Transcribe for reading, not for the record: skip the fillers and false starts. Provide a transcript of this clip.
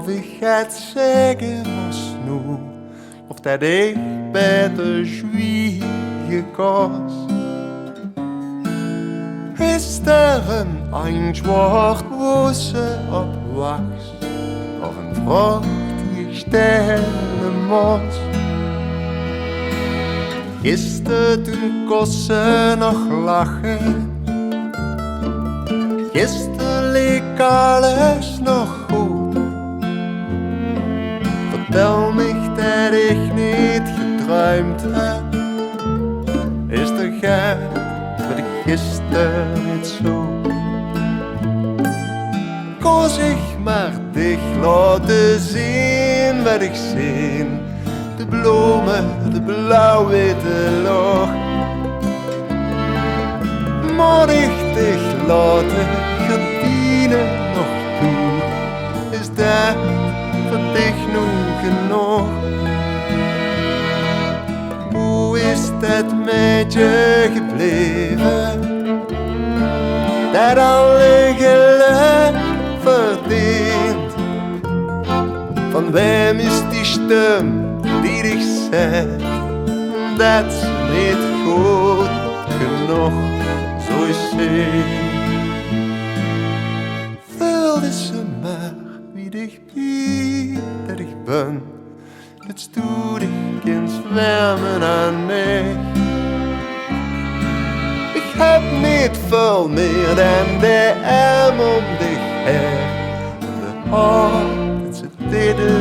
ik het zeggen was nu, of dat ik beter zwiegen kost. Is er een antwoord wo ze op wacht, of een vraag die ik stellen moest? Gisteren toen kost ze nog lachen, gisteren leek alles nog goed. Vertel me dat ik niet gedruimd heb, is er gek wat ik gisteren niet zo. Kon zich maar dicht laten zien wat ik zie, de bloemen, de blauw-witte lucht. Maar ik dicht laten, gardinen nog toe, is dat voor dich nu genoeg? Hoe is dat met je gebleven, dat alle geluk verdient? Van wem is die stem die dich zegt dat ze niet goed genoeg zo is ze? Vulde ze maar wie dich biedt dat ik ben, het stoot ik in zwermen aan mij. Ik heb niet veel meer dan de arm om dich heen, de hand dat ze deden